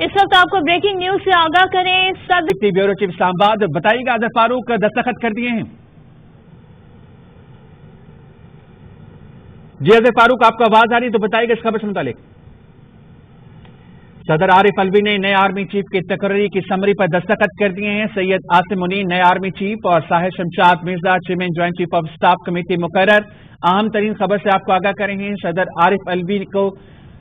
इस वक्त आपको ब्रेकिंग न्यूज से आगाह करें। सदर ब्यूरो चीफ इस्लामाबाद, बताइएगा अजहर फारूक दस्तखत कर दिए हैं। जी अजहर फारूक, आपको आवाज आ रही है तो बताइएगा इस खबर से मुतालिक। सदर आरिफ अलवी ने नए आर्मी चीफ की तकर्री की समरी पर दस्तखत कर दिए हैं। सैयद आसिम मुनीर नए आर्मी चीफ और Sahir Shamshad Mirza chairman joint chief of staff committee मुकर्रर। अहम तरीन खबर से आपको आगाह करें हैं, सदर आरिफ अलवी को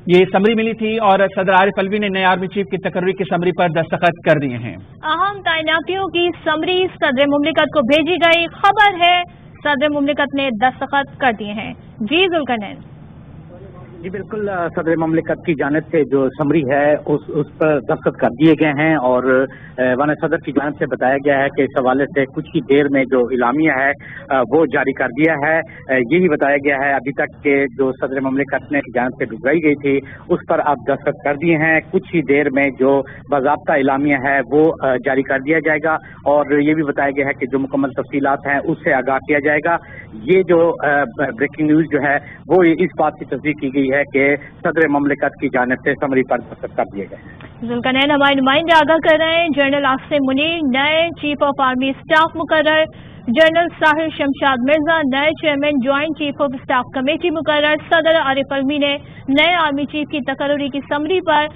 ये समरी मिली थी और सदर आरिफ अलवी ने नए आर्मी चीफ की तकर्री की समरी पर दस्तखत कर दिए हैं। अहम तैनातियों की समरी सदर मुमलिकत को भेजी गई। खबर है सदर मुमलिकत ने दस्तखत कर दिए हैं। जी जुल्करनैन। जी बिल्कुल, सदर ममलिकत की जानिब से जो समरी है उस पर दस्तखत कर दिए गए हैं और वाना सदर की जानिब से बताया गया है कि इस हवाले से कुछ ही देर में जो इलामिया है वो जारी कर दिया है। यही बताया गया है अभी तक के जो सदर ममलिकत ने की जानिब से भिजवाई गई थी उस पर अब दस्तखत कर दिए हैं। कुछ ही देर में जो बाज़ाब्ता इलामिया है वो जारी कर दिया जाएगा और ये भी बताया गया है कि जो मुकम्मल तफसीलात हैं उससे आगाह किया जाएगा। ये जो ब्रेकिंग न्यूज जो है वो इस बात की तस्दीक की गई है कि सदर ममलिकत की जानिब से समरी पर दस्तखत कर दिए गए। जुल्करनैन हमारे नुमाइंदे आगाह कर रहे हैं, जनरल आसिम मुनीर नए चीफ ऑफ आर्मी स्टाफ मुकर्रर, जनरल साहिर शमशाद मिर्जा नए chairman joint chief of staff committee मुकर्रर। सदर आरिफ अलवी ने नए आर्मी चीफ की तकर्री की समरी पर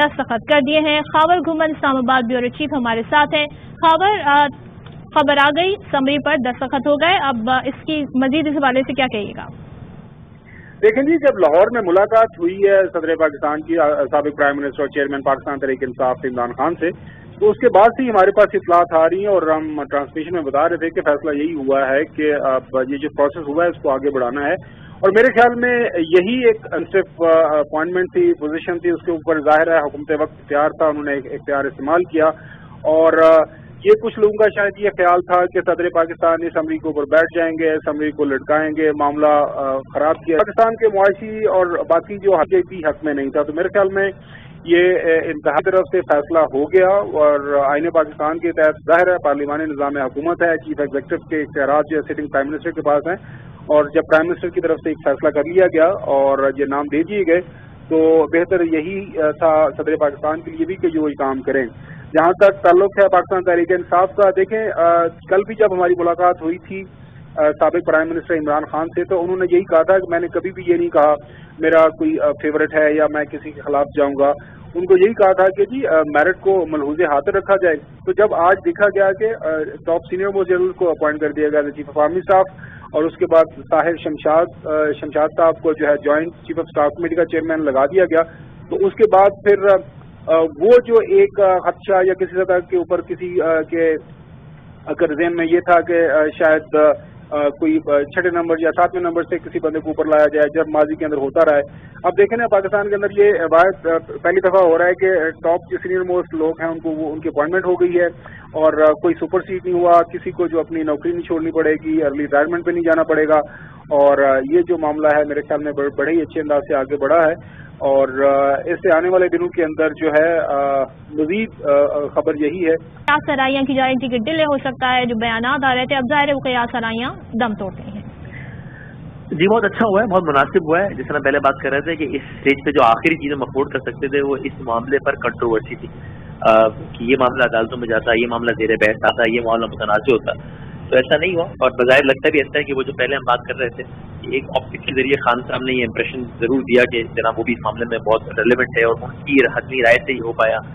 दस्तखत कर दिए हैं। खबर घुमन इस्लामाबाद ब्यूरो चीफ हमारे साथ हैं। खबर आ गई, समरी पर दस्तखत हो गए, अब इसकी मजीद इस हवाले से क्या कहिएगा? देखें जी, जब लाहौर में मुलाकात हुई है सदर पाकिस्तान की साबिक प्राइम मिनिस्टर और चेयरमैन पाकिस्तान तहरीक इंसाफ इमरान खान से, तो उसके बाद से ही हमारे पास इत्तलात आ रही हैं और हम ट्रांसमिशन में बता रहे थे कि फैसला यही हुआ है कि अब ये जो प्रोसेस हुआ है इसको आगे बढ़ाना है। और मेरे ख्याल में यही एक सिर्फ अपॉइंटमेंट थी, पोजीशन थी, उसके ऊपर जाहिर है हुकूमत वक्त इख्तियार था, उन्होंने इख्तियार इस्तेमाल किया। और ये कुछ लोगों का शायद ये ख्याल था कि सदर पाकिस्तान इस समरी के ऊपर बैठ जाएंगे, समरी को लटकाएंगे, मामला खराब किया। पाकिस्तान के मुआशी और बाकी जो हक भी हक में नहीं था। तो मेरे ख्याल में ये इंतहा तरफ से फैसला हो गया और आईन पाकिस्तान के तहत जाहिर है पार्लिमानी निज़ाम हुकूमत है, चीफ एग्जीक्यूटिव के इख्तियारात जो सिटिंग प्राइम मिनिस्टर के पास हैं और जब प्राइम मिनिस्टर की तरफ से एक फैसला कर लिया गया और ये नाम दे दिए गए तो बेहतर यही था सदर पाकिस्तान के लिए भी कि जो काम करें। जहाँ तक ताल्लुक है पाकिस्तान तहरीक इंसाफ का, देखें कल भी जब हमारी मुलाकात हुई थी साबिक प्राइम मिनिस्टर इमरान खान से, तो उन्होंने यही कहा था कि मैंने कभी भी ये नहीं कहा मेरा कोई फेवरेट है या मैं किसी के खिलाफ जाऊंगा। उनको यही कहा था कि जी मेरिट को मलहूज़े हाथ रखा जाए। तो जब आज देखा गया कि टॉप सीनियर मोस्ट जनरल को अपॉइंट कर दिया गया चीफ ऑफ आर्मी स्टाफ और उसके बाद साहिर शमशाद साहब को जो है joint chief of staff committee का चेयरमैन लगा दिया गया, तो उसके बाद फिर वो जो एक खदशा या किसी सतह के ऊपर किसी के अगर ज़हन में ये था कि शायद कोई छठे नंबर या सातवें नंबर से किसी बंदे को ऊपर लाया जाए, जब माजी के अंदर होता रहा है। अब देखें ना पाकिस्तान के अंदर ये वायद पहली दफ़ा हो रहा है कि टॉप जो सीनियर मोस्ट लोग हैं उनकी अपॉइंटमेंट हो गई है और कोई सुपर सीट नहीं हुआ, किसी को जो अपनी नौकरी नहीं छोड़नी पड़ेगी, अर्ली रिटायरमेंट पे नहीं जाना पड़ेगा। और ये जो मामला है मेरे ख्याल में बड़े ही अच्छे अंदाज से आगे बढ़ा है और इससे आने वाले दिनों के अंदर जो है मजीद खबर यही है। कयास सराइयाँ की जाए टिकट डिले हो सकता है, जो बयानात आ रहे थे, अब जाहिर है वो कयास सराइयाँ दम तोड़ते हैं। जी बहुत अच्छा हुआ है, बहुत मुनासिब हुआ है। जिस तरह पहले बात कर रहे थे कि इस स्टेज पे जो आखिरी चीज़ हम अफोर्ड कर सकते थे वो इस मामले पर कंट्रोवर्सी थी कि ये मामला अदालतों में जाता, ये मामला ज़ेर बहस आता, ये मामला मुतनाज़ होता, तो ऐसा नहीं हुआ। और बज़ाहिर लगता भी ऐसा है कि वो जो पहले हम बात कर रहे थे एक ऑप्टिक के जरिए खान साहब ने ये इंप्रेशन जरूर दिया कि जनाब वो भी इस मामले में बहुत रेलेवेंट है और उनकी हतमी राय से ही हो पाया।